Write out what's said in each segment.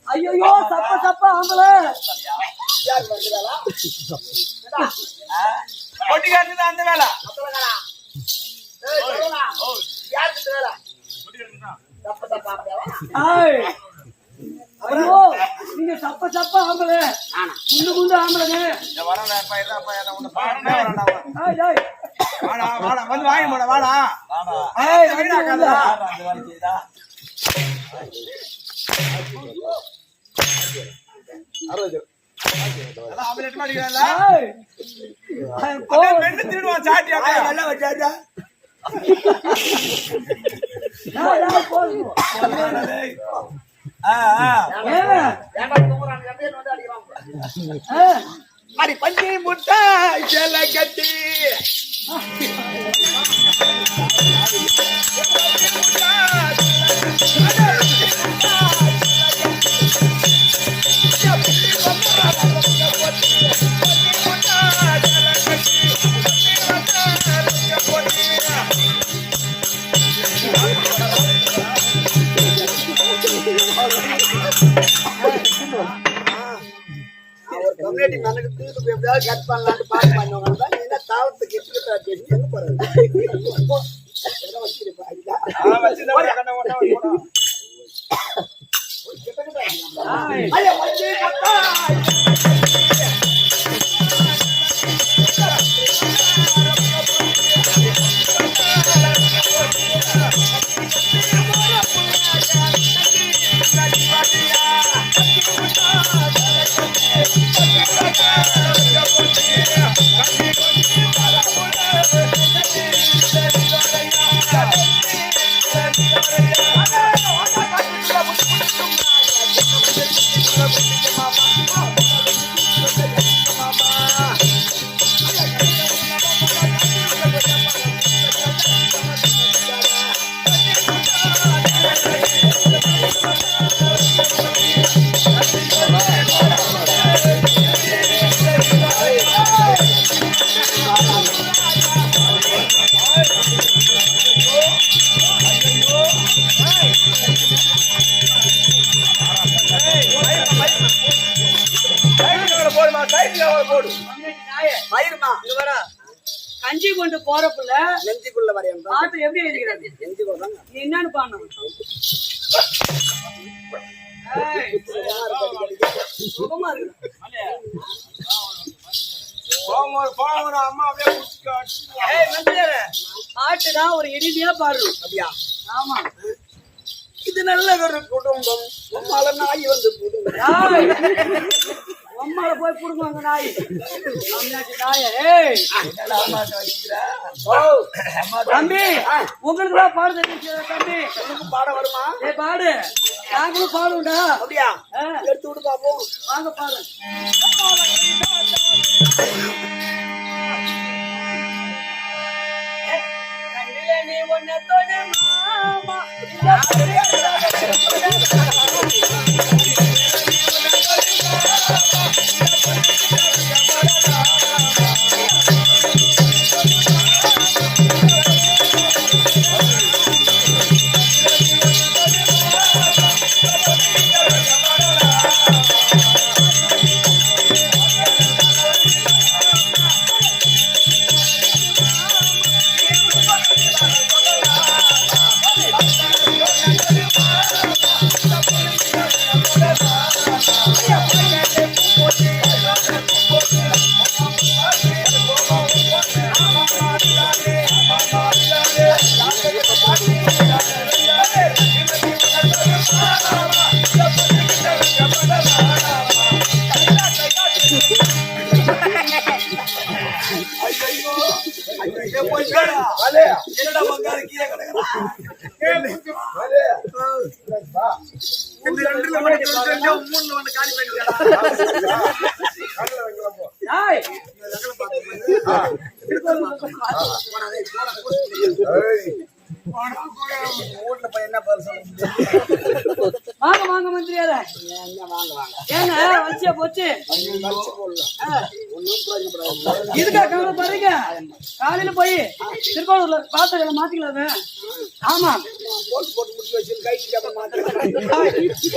ஐயோ சப்ப சப்ப ஆம்பள கொட்டிக்காட்டு அந்த வேலை ஐயோ நீங்க சப்ப சப்ப ஆம்பள குண்டு குண்டு ஆம்பளங்க வாடா வாடா வந்து வாங்கி போட வாடா திருடுவான் சாட்டியா நல்லா வச்சாச்சா அடி பஞ்சு முட்டா செல்ல கட்டி கம்யூனிட்டி மேனேஜர் தூக்கு எப்படியாவது கட் பண்ணலாம்னு பாஸ் பண்ணுவாங்க என்ன தாவத்தை கெட்டுக்கிட்டா தெரிஞ்சு போறது கஞ்சி கொண்டு போறப்புல நெஞ்சிக்குள்ள வரையும் பாட்டு எப்படி எழுதிக்கிறது நெஞ்சி போறாங்க என்னன்னு பாடணும் சுகமா இருக்கு பாட்டுதான் ஒரு இனிமையா பாடுறோம் அப்படியா ஆமா இது நல்ல ஒரு குடும்பம் உம்மால நாய் வந்து அம்மால போய் புடுங்குவாங்க நாய் நாய தம்பி உங்களுக்கு தான் பாடு தம்பி பாட வருமா பாடு நாங்களும் பாடுவோம்டா அப்படியா எடுத்து விடு பாப்போம் வாங்க பாடு நீ ஒன்ன தொட மாமா வாங்க வாங்க மந்திரியார. ஏங்க வச்சியா போச்சு. இதுக்கா கவலைப்படுறீங்க? காலையில போய் திருக்கோளூர்ல பாத்திரங்களை மாத்திக்கலாமே. ஆமா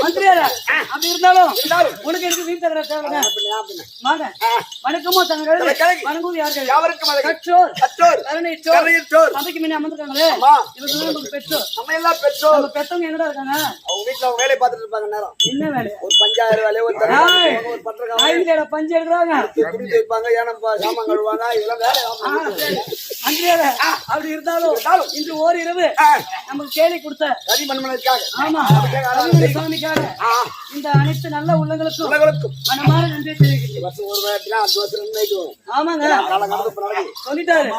மந்திரியார, அப்படி இருந்தாலும் உனக்கு எனக்கு வீட்டு தர தேவைங்க. வாங்க வணக்கமோ தங்கள் வணங்குவது யாருக்கு? கற்றோர் சபைக்கு முன்னே அமர்ந்துருக்காங்களே, இவங்க பெற்றோர். நம்ம எல்லாம் பெற்றோர். நம்ம பெற்றவங்க எங்கடா இருக்காங்க? அவங்க வீட்டுல அவங்க வேலையை பார்த்துட்டு இருப்பாங்க. நேரம் என்ன வேலை? ஒரு 5000 வேலையை ஒரு பத்திரம் பஞ்சு எடுக்கிறாங்க, துணி தைப்பாங்க, ஏனப்பா சாமான் கழுவாங்க, இதெல்லாம் வேலை. அப்படி இருந்தாலும் இன்று ஓரிரவு நமக்கு கேள்வி கொடுத்த ஆமா சுவாமிக்காக இந்த அனைத்து நல்ல உள்ளங்களுக்கும் மனமான நன்றி தெரிவிக்கிறேன். ஆமாங்க சொல்லிட்டாரு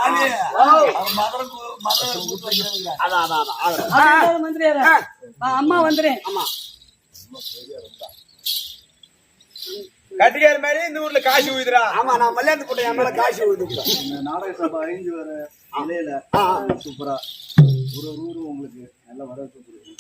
மந்திரியார. அம்மா வந்துறேன். கட்டிக்கார மாதிரி இந்த ஊர்ல காசு ஊதுறா. ஆமா நான் மல்லியாந்து போட்டேன், என் மேல காசு ஊதுறேன். நாடக சபை அழிஞ்சு வர நிலையில சூப்பரா ஒரு ஊரு உங்களுக்கு நல்ல வரவேற்பு கொடுக்கும்.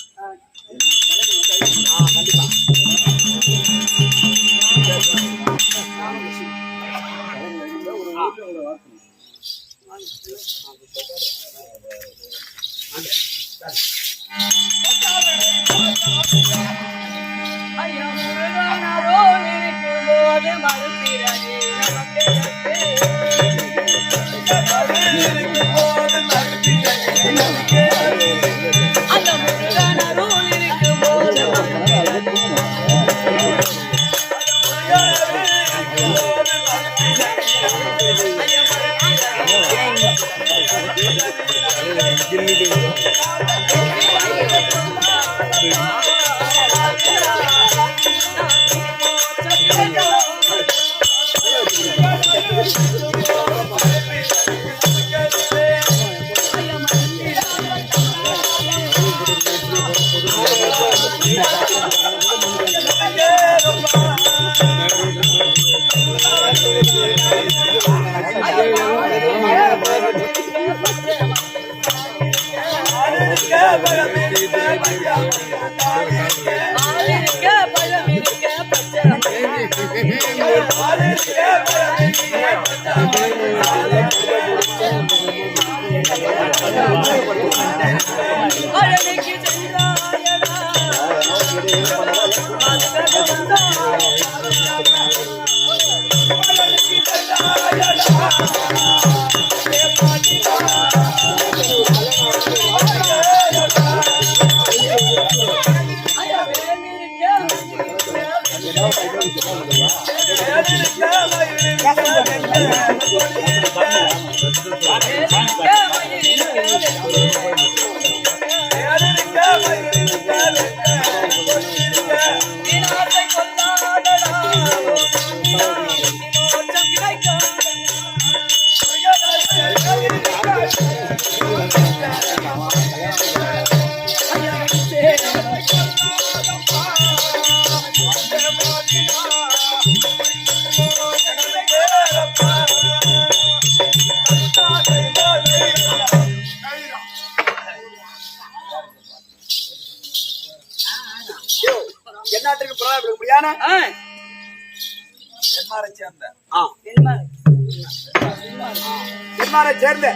சேர்ந்த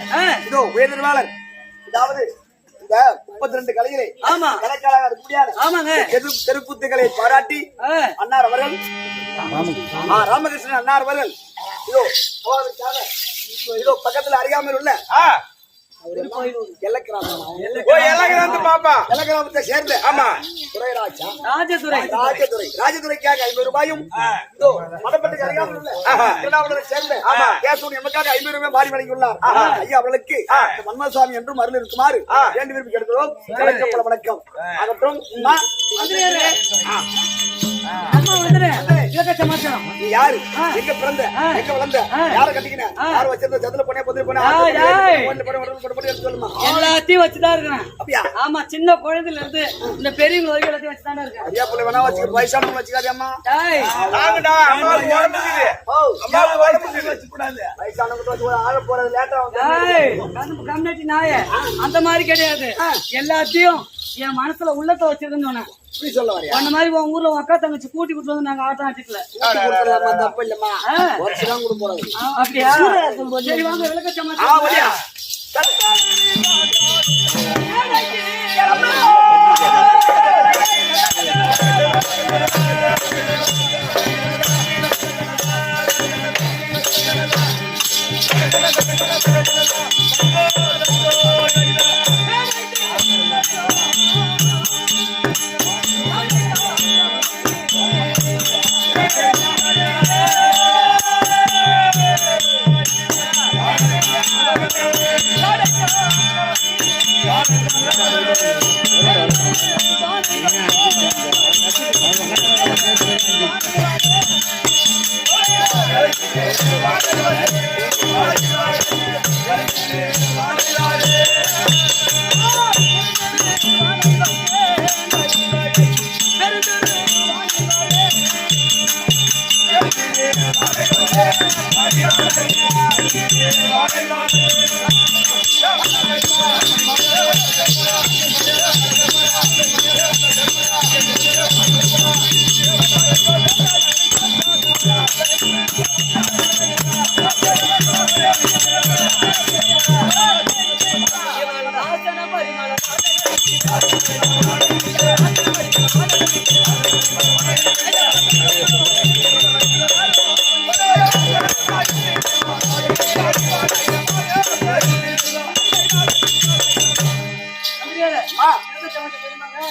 இதோ உயர்நிர்வாளர், அதாவது இந்த 32 கலைகளை தெருக்கூத்துகளை பாராட்டி அன்னார் அவர்கள் ராமகிருஷ்ணன் அன்னார் அவர்கள் இதோ பக்கத்துல அறியாமல் உள்ள எல்லக்கிராமத்தை சேர்ந்த ராஜதுரைக்காக 50 ரூபாயும், மடப்பட்டுக்கு அறியாமல் உள்ள சேர்ந்த எமக்காக 50 ரூபாய் மாறி வழங்கியுள்ளார். ஐயா அவர்களுக்கு மன்மசாமி என்றும் அருள் இருக்குமாறு வேண்டி விரும்பி கேட்கிறோம். வணக்கம். ஆகட்டும். யாரு எங்க பிறந்த எங்க வளர்ந்த யார கட்டிக்கின யார வச்சிருந்த சதுல போனே பொதுல போனே எல்லாத்தையும் வச்சுதான் இருக்கிறேன். அப்படியா? ஆமா, சின்ன குழந்தைல இருந்து இந்த பெரியவங்க வரைக்கும் எல்லாத்தையும் வச்சுதான் இருக்கேன். ஐயா புள்ள வேணா வச்சுக்க, வயசானவங்க வச்சுக்காதே. அம்மா வாங்கடா, அம்மாவுக்கு உடம்புக்குது. அம்மாவுக்கு உடம்புக்குது வச்சுக்கூடாது. வயசானவங்க வச்சு ஆள போறது லேட்டா வந்து கம்யூனிட்டி நாய அந்த மாதிரி கிடையாது. எல்லாத்தையும் என் மனசுல உள்ளத்தை வச்சிருந்தேன்னு சொன்னேன். அப்படி சொல்ல வரையா அந்த மாதிரி உன் ஊர்ல உன் அக்கா தங்கச்சி கூட்டி கொடுத்து வந்து நாங்க ஆட்டம் ஆட்டிக்கல. கொடுத்துடலாமா தப்பு இல்லம்மா வருஷம் கூட போறாது அப்படியா? சரி வாங்க விளக்க சமாச்சாரம். வரையா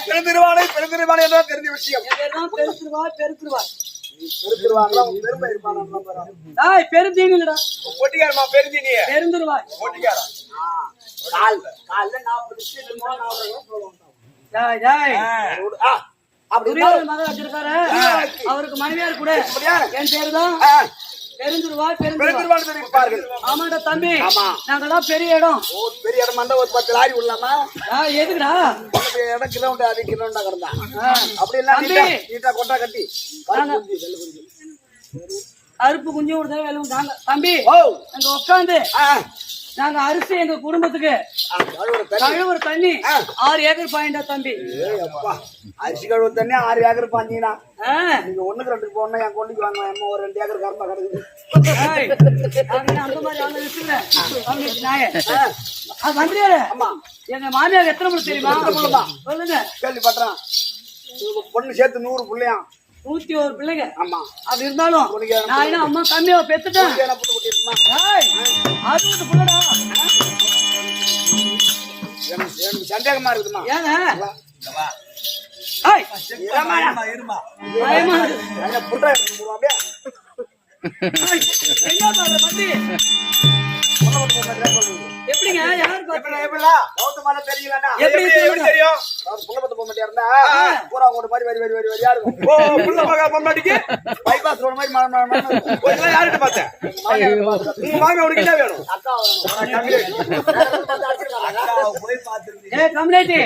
பெருந்திருவானை பெருந்திருவானை என்றால் தெரிஞ்ச விஷயம். பெருத்திருவாய் பெருத்திருவாய் பெருந்திருவாங்களா உன் பெருமை இருப்பானா? பெருந்தீன் இல்லடா, பொட்டிக்காரமா பெருந்தீனி பெருந்திருவாய். பொட்டிக்காரன் காலைல 40 நிமிஷம் 40 சொல்லுவாங்க. துரியோதன மகன் வச்சிருக்காரு, அவருக்கு மனைவியார் கூட என் பேருதான் பெருந்திருவாய் பெருந்திருவாய். பெருந்திருவான் தெரிவிப்பார்கள். ஆமாடா தம்பி, ஆமா. நாங்கெல்லாம் பெரிய இடம். பெரிய இடம் இருந்தா ஒரு 10 லாரி உள்ளாமா எதுக்குடா? இடம் கிலோமீட்டர் 2 கிலோமீட்டர் கிடந்தா அப்படி எல்லாம் நீட்டா கொட்டா கட்டி அறுப்பு குஞ்சு விடுதல் வேலை நாங்க தம்பி அங்க உட்காந்து நாங்க அரிசி எங்க குடும்பத்துக்கு கழுவுற தண்ணி 6 ஏக்கர் பாயிண்டா தம்பி. அரிசி கழுவு தண்ணி 6 ஏக்கர் பாஞ்சீங்கன்னா நீங்க 1க்கு 2க்கு போனா என் கொண்டுக்கு வாங்க அம்மா ஒரு 2 ஏக்கர் கரமா கிடக்குது. அந்த மாதிரி ஆளு இருக்குல்ல மந்திரியாரு. எங்க மாமியார் எத்தனை பிள்ளை தெரியுமா? சொல்லுங்க. கேள்விப்பட்டேன். பொண்ணு சேர்த்து 100 பிள்ளையாம். 101 பிள்ளைங்க. ஆமா. அது இருந்தாலும் நான் என்ன அம்மா கம்மியா பெத்துட்டேன். 60 பிள்ளைடா. எனக்கு சந்தேகமா இருக்குமா? ஏங்க எப்படிங்க யாரு எப்படி தெரியும்? பைபாஸ் ரோடு மாதிரி யாருன்னு பார்த்தேன் மாமி உனக்கு என்ன வேணும்? கம்யூனிட்டி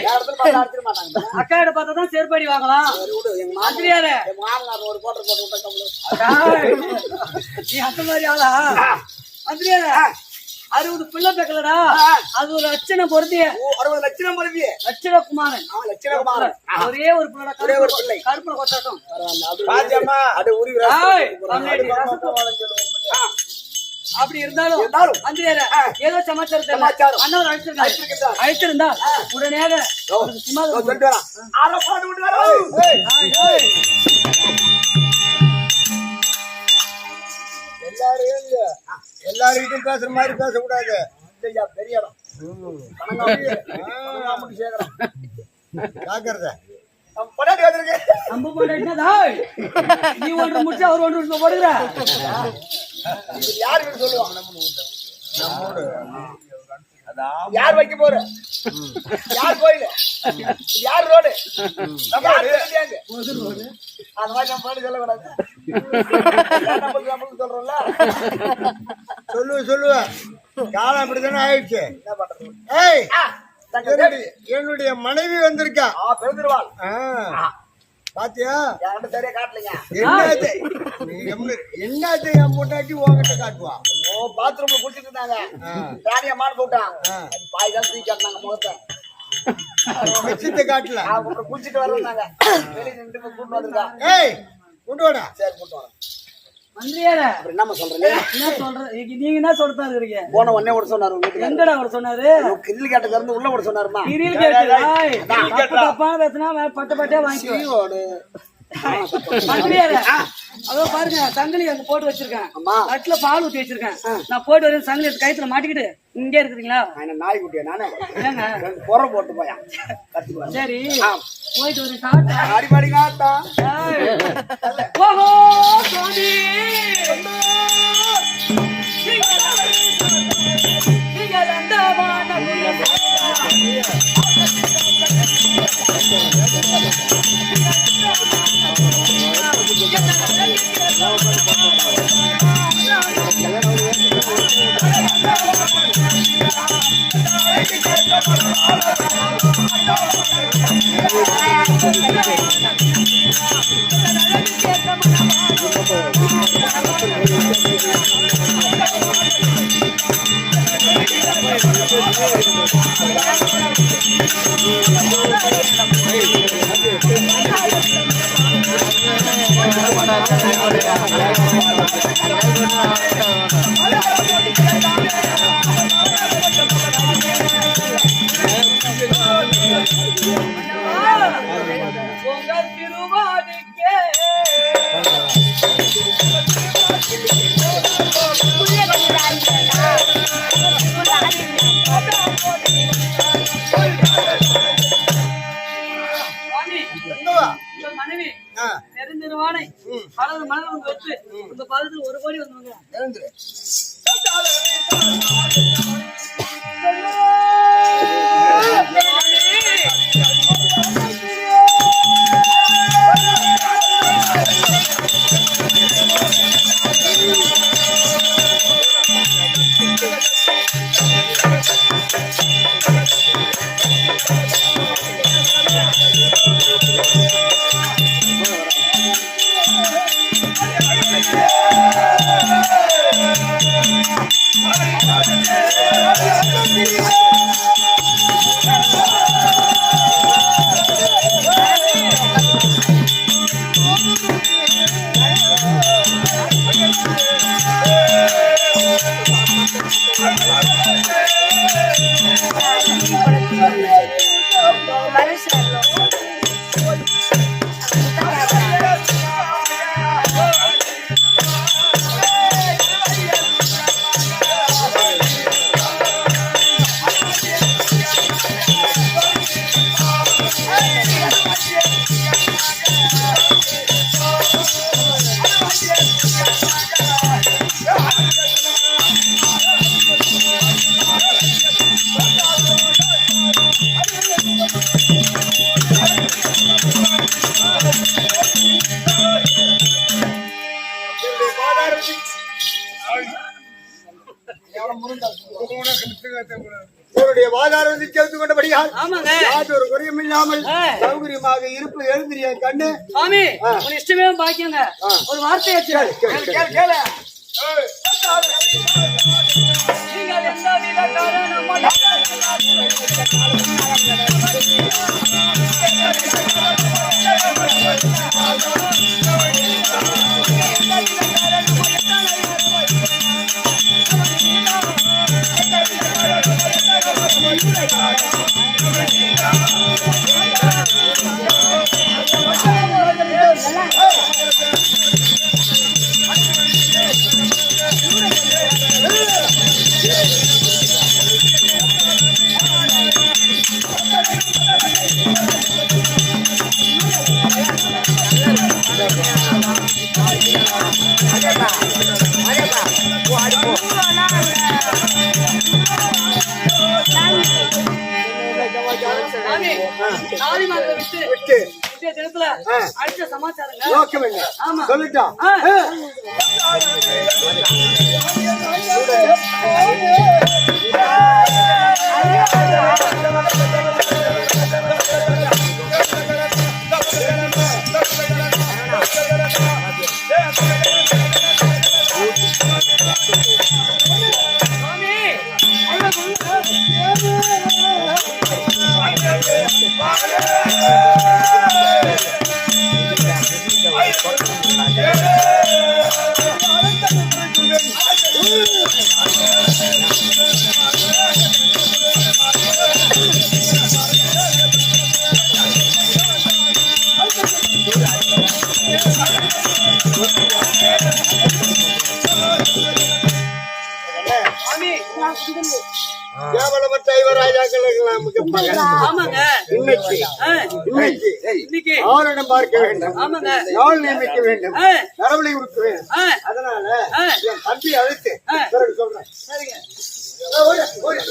அக்கா கிட்ட பார்த்தா தான் செருப்படி வாங்கலாம். மந்திரியாரு ஒரு போட்டர் போட்டு நீ அந்த மாதிரி ஆளா? மந்திரியாரு 60 பிள்ளை பேக்கலடா, அது ஒரு லட்சணம் பொருத்திய 60 லட்சணம் பொருத்திய லட்சணகுமாரன். லட்சணகுமாரன் ஒரே ஒரு பிள்ளை கருப்புல கொட்டாட்டம். அப்படி இருந்தாலும் மந்திரியார ஏதோ சமாச்சாரம் அண்ணவர் அழைச்சிருந்தா உடனே எல்லாரும் பேசுற மாதிரி பேசக்கூடாது. பெரிய இடம் நீ ஒன்று முடிச்சு அவர் ஒன்று போடுகிற யாரு சொல்லுவாங்க? யார் வைக்க போற? யார் கோயிலு? யார் ரோடு? அந்த மாதிரி நம்ம பாட்டு சொல்லக்கூடாது. சொல்றோம்ல சொல்லுவ காலம் அப்படித்தானே ஆயிடுச்சு. என்ன பண்றது? என்னுடைய மனைவி வந்திருக்கா. பெருந்திருவாள் பாத்தியா? சரியா காட்டலைங்க. என்னது என் பொண்டாட்டி உங்ககிட்ட காட்டுவா? பாத்ரூம்ல குளிச்சுட்டு இருந்தாங்க. ராணியா மாடு போட்டான். பாய்தான் தூக்கி காட்டினாங்க முகத்தை. மிச்சத்தை காட்டல. அப்புறம் குளிச்சுட்டு வரோம் நாங்க. வெளியே நின்று கூட்டு வந்திருக்கா. ஏய் கொண்டு வாடா. சரி கூட்டு வரோம். மந்திரியாரே அப்புறம் என்னம்மா சொல்றீங்க? என்ன சொல்றது? நீங்க என்ன சொல்றதா இருக்கீங்க? போன உடனே விட சொன்னாரு உங்களுக்கு. எங்கடா அவர் சொன்னாரு? கிரில் கேட்டதுல இருந்து உள்ள விட சொன்னாருமா. கிரில் கேட்டு தப்பா பேசினா பட்ட பட்டே வாங்கிக்கோ. மந்திரியாரே அதோ பாருங்க சங்கிலி அங்க போட்டு வச்சிருக்கேன். கட்டுல பால் ஊத்தி வச்சிருக்கேன். நான் போட்டு வரேன். சங்கிலி கயித்துல மாட்டிக்கிட்டு இங்கே இருக்கிறீங்களா? நாய் குட்டியா நானே ஏங்க பொற போட்டு போயா கத்துக்குவா. சரி போயிட்டு ஒரு காட்டா அடிப்படி காட்டா. ஓஹோ சுவாமி நீங்கள் அந்த மனைவி நெருந்திருவானை பலர் மனதில் வந்து வச்சு இந்த பதத்தில் 1 கோடி வந்துருங்க. உன்னுடைய வாதாரத்தை சேர்த்து கொண்டபடியால் ஆமாங்க யாதொரு குறையும் இல்லாமல் சௌகரியமாக இருப்பு எழுந்திரிய கண்ணு. சாமி ஒரு இஷ்டமே பாக்கியங்க. ஒரு வார்த்தை கேளு. நீங்கள் எந்த விதக்காரனும் விட்டு தினத்துல அடிச்ச சமாச்சாரங்க. ஆமா சொல்லிட்டான். சாமி கேவலமற்ற ஐவராஜாக்கள் ஆமாங்க இன்னைக்கு ஆ, இன்னைக்கு இன்னைக்கு ஆவரிடம் பார்க்க வேண்டும் ஆமாங்க நாள் நியமிக்க வேண்டும் ஆ, நரவழி கொடுக்க வேண்டும் ஆ, அதனால ஆ, என் தம்பி அழைத்து ஆ. பிறகு சொல்றேன் சரிங்க ஓடு, ஓடு.